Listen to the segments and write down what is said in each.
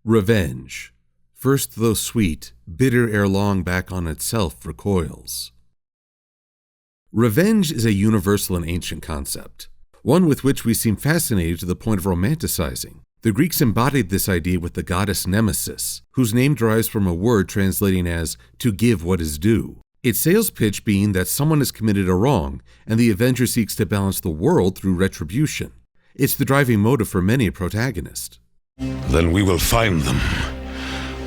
Revenge. First though sweet, bitter ere long back on itself recoils. Revenge is a universal and ancient concept, one with which we seem fascinated to the point of romanticizing. The Greeks embodied this idea with the goddess Nemesis, whose name derives from a word translating as to give what is due. Its sales pitch being that someone has committed a wrong, and the Avenger seeks to balance the world through retribution. It's the driving motive for many a protagonist. Then we will find them.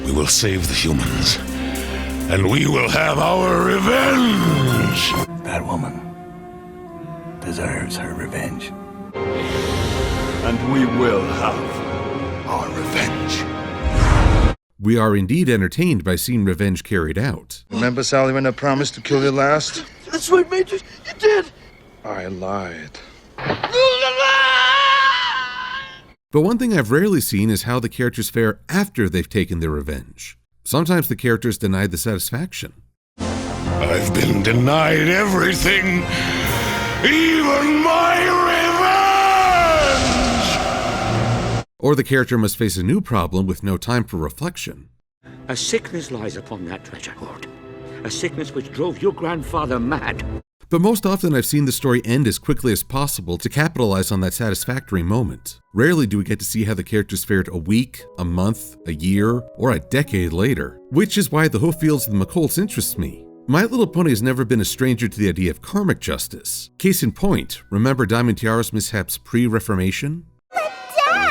We will save the humans. And we will have our revenge! That woman deserves her revenge. And we will have our revenge. We are indeed entertained by seeing revenge carried out. Remember, Sally, when I promised to kill you last? That's right, Major. You did. I lied. But one thing I've rarely seen is how the characters fare after they've taken their revenge. Sometimes the characters deny the satisfaction. I've been denied everything, even my revenge! Or the character must face a new problem with no time for reflection. A sickness lies upon that treasure hoard. A sickness which drove your grandfather mad. But most often I've seen the story end as quickly as possible to capitalize on that satisfactory moment. Rarely do we get to see how the characters fared a week, a month, a year, or a decade later, which is why the Hooffields and the McColts interest me. My Little Pony has never been a stranger to the idea of karmic justice. Case in point, remember Diamond Tiara's mishaps pre-Reformation? But Dad!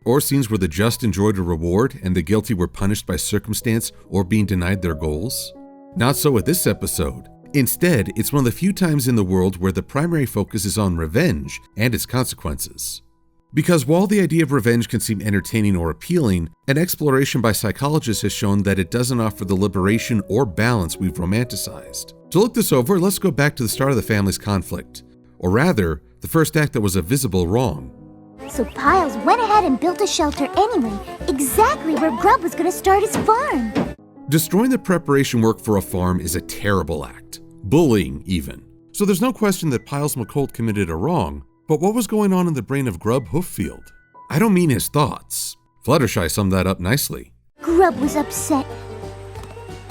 Or scenes where the just enjoyed a reward and the guilty were punished by circumstance or being denied their goals? Not so with this episode. Instead, it's one of the few times in the world where the primary focus is on revenge and its consequences. Because while the idea of revenge can seem entertaining or appealing, an exploration by psychologists has shown that it doesn't offer the liberation or balance we've romanticized. To look this over, let's go back to the start of the family's conflict. Or rather, the first act that was a visible wrong. So Piles went ahead and built a shelter anyway, exactly where Grub was going to start his farm. Destroying the preparation work for a farm is a terrible act. Bullying, even. So there's no question that Piles McColt committed a wrong, but what was going on in the brain of Grub Hooffield? I don't mean his thoughts. Fluttershy summed that up nicely. Grub was upset,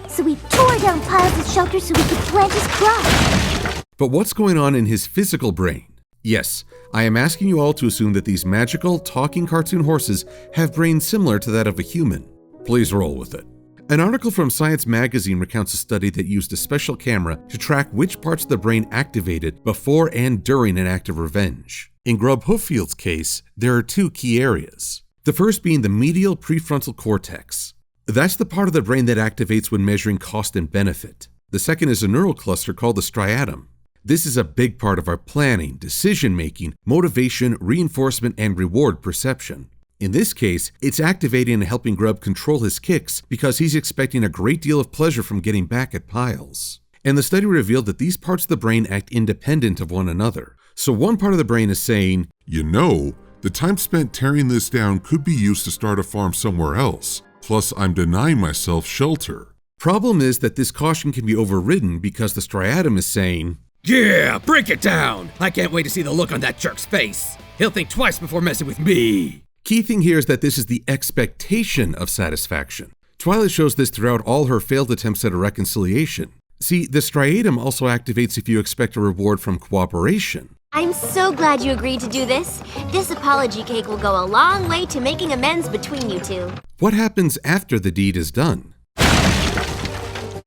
so he tore down Piles' shelter so he could plant his crops. But what's going on in his physical brain? Yes, I am asking you all to assume that these magical, talking cartoon horses have brains similar to that of a human. Please roll with it. An article from Science Magazine recounts a study that used a special camera to track which parts of the brain activated before and during an act of revenge. In Grub Hooffield's case, there are two key areas. The first being the medial prefrontal cortex. That's the part of the brain that activates when measuring cost and benefit. The second is a neural cluster called the striatum. This is a big part of our planning, decision-making, motivation, reinforcement, and reward perception. In this case, it's activating and helping Grub control his kicks because he's expecting a great deal of pleasure from getting back at Piles. And the study revealed that these parts of the brain act independent of one another. So one part of the brain is saying, you know, the time spent tearing this down could be used to start a farm somewhere else. Plus, I'm denying myself shelter. Problem is that this caution can be overridden because the striatum is saying, yeah, break it down! I can't wait to see the look on that jerk's face. He'll think twice before messing with me. Key thing here is that this is the expectation of satisfaction. Twilight shows this throughout all her failed attempts at a reconciliation. See, the striatum also activates if you expect a reward from cooperation. I'm so glad you agreed to do this. This apology cake will go a long way to making amends between you two. What happens after the deed is done?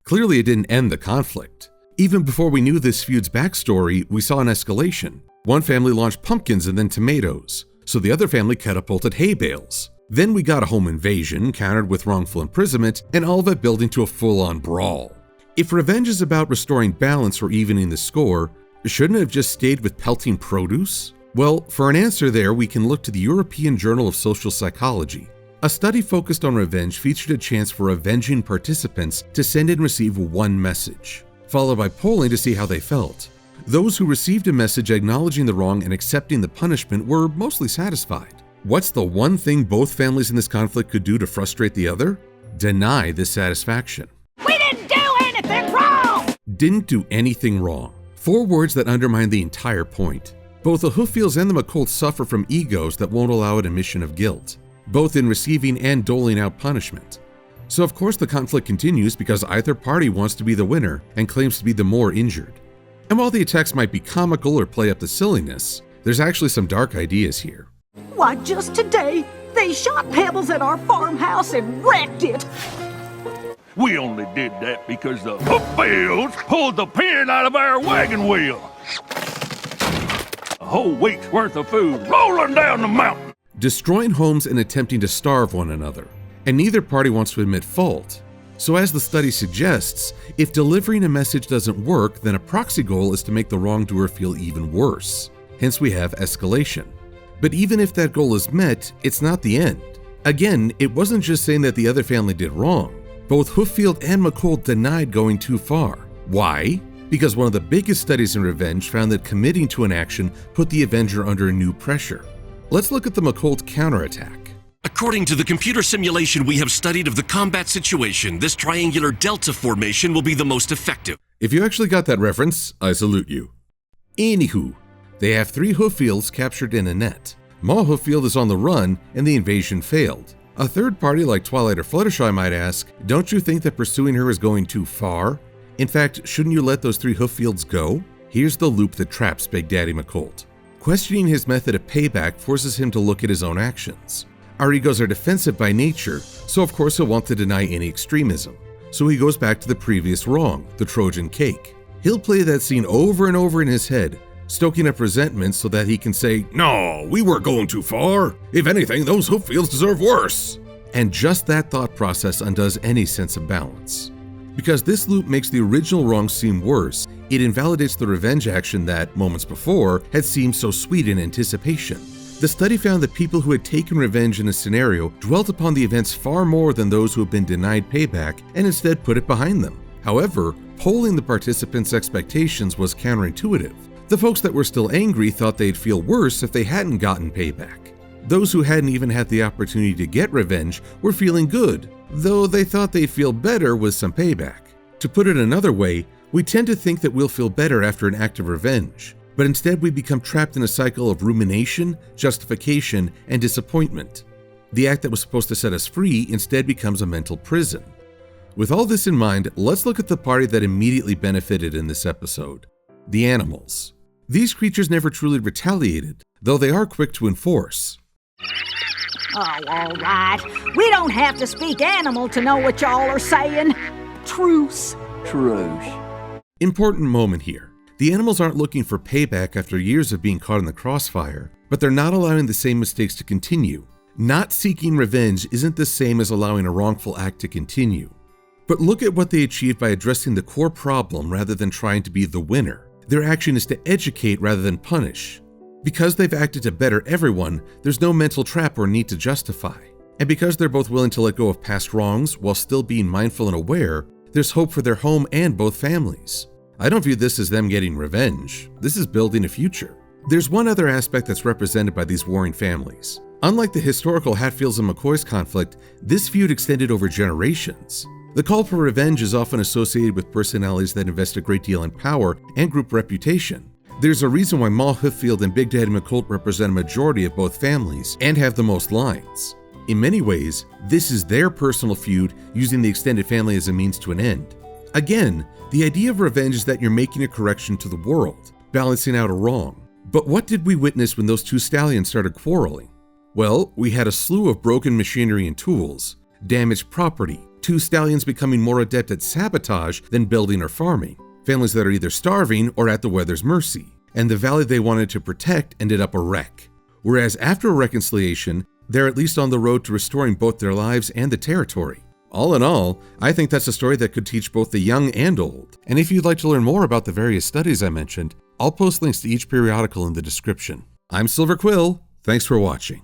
Clearly it didn't end the conflict. Even before we knew this feud's backstory, we saw an escalation. One family launched pumpkins and then tomatoes, so the other family catapulted hay bales. Then we got a home invasion, countered with wrongful imprisonment, and all of it building to a full-on brawl. If revenge is about restoring balance or evening the score, shouldn't it have just stayed with pelting produce? Well, for an answer there, we can look to the European Journal of Social Psychology. A study focused on revenge featured a chance for avenging participants to send and receive one message, followed by polling to see how they felt. Those who received a message acknowledging the wrong and accepting the punishment were mostly satisfied. What's the one thing both families in this conflict could do to frustrate the other? Deny this satisfaction. We didn't do anything wrong! Didn't do anything wrong. 4 words that undermine the entire point. Both the Hooffields and the McColts suffer from egos that won't allow an admission of guilt, both in receiving and doling out punishment. So of course the conflict continues because either party wants to be the winner and claims to be the more injured. And while the attacks might be comical or play up the silliness, there's actually some dark ideas here. Why, just today, they shot pebbles at our farmhouse and wrecked it. We only did that because the Hooffields pulled the pin out of our wagon wheel. A whole week's worth of food rolling down the mountain. Destroying homes and attempting to starve one another. And neither party wants to admit fault. So as the study suggests, if delivering a message doesn't work, then a proxy goal is to make the wrongdoer feel even worse. Hence we have escalation. But even if that goal is met, it's not the end. Again, it wasn't just saying that the other family did wrong. Both Hooffield and McColt denied going too far. Why? Because one of the biggest studies in revenge found that committing to an action put the avenger under a new pressure. Let's look at the McColt counterattack. According to the computer simulation we have studied of the combat situation, this triangular delta formation will be the most effective. If you actually got that reference, I salute you. Anywho, they have 3 Hooffields captured in a net. Ma Hooffield is on the run and the invasion failed. A third party like Twilight or Fluttershy might ask, don't you think that pursuing her is going too far? In fact, shouldn't you let those 3 Hooffields go? Here's the loop that traps Big Daddy McColt. Questioning his method of payback forces him to look at his own actions. Our egos are defensive by nature, so of course he'll want to deny any extremism. So he goes back to the previous wrong, the Trojan cake. He'll play that scene over and over in his head, stoking up resentment so that he can say, "No, we weren't going too far. If anything, those Hooffields deserve worse." And just that thought process undoes any sense of balance. Because this loop makes the original wrong seem worse, it invalidates the revenge action that, moments before, had seemed so sweet in anticipation. The study found that people who had taken revenge in a scenario dwelt upon the events far more than those who had been denied payback and instead put it behind them. However, polling the participants' expectations was counterintuitive. The folks that were still angry thought they'd feel worse if they hadn't gotten payback. Those who hadn't even had the opportunity to get revenge were feeling good, though they thought they'd feel better with some payback. To put it another way, we tend to think that we'll feel better after an act of revenge, but instead we become trapped in a cycle of rumination, justification, and disappointment. The act that was supposed to set us free instead becomes a mental prison. With all this in mind, let's look at the party that immediately benefited in this episode: the animals. These creatures never truly retaliated, though they are quick to enforce. Oh, all right. We don't have to speak animal to know what y'all are saying. Truce. Truce. Important moment here. The animals aren't looking for payback after years of being caught in the crossfire, but they're not allowing the same mistakes to continue. Not seeking revenge isn't the same as allowing a wrongful act to continue. But look at what they achieved by addressing the core problem rather than trying to be the winner. Their action is to educate rather than punish. Because they've acted to better everyone, there's no mental trap or need to justify. And because they're both willing to let go of past wrongs while still being mindful and aware, there's hope for their home and both families. I don't view this as them getting revenge. This is building a future. There's one other aspect that's represented by these warring families. Unlike the historical Hatfields and McCoys conflict, this feud extended over generations. The call for revenge is often associated with personalities that invest a great deal in power and group reputation. There's a reason why Ma Hooffield and Big Daddy McColt represent a majority of both families and have the most lines. In many ways, this is their personal feud, using the extended family as a means to an end. Again, the idea of revenge is that you're making a correction to the world, balancing out a wrong. But what did we witness when those 2 stallions started quarreling? Well, we had a slew of broken machinery and tools, damaged property, 2 stallions becoming more adept at sabotage than building or farming, families that are either starving or at the weather's mercy, and the valley they wanted to protect ended up a wreck. Whereas after a reconciliation, they're at least on the road to restoring both their lives and the territory. All in all, I think that's a story that could teach both the young and old. And if you'd like to learn more about the various studies I mentioned, I'll post links to each periodical in the description. I'm Silver-Quill. Thanks for watching.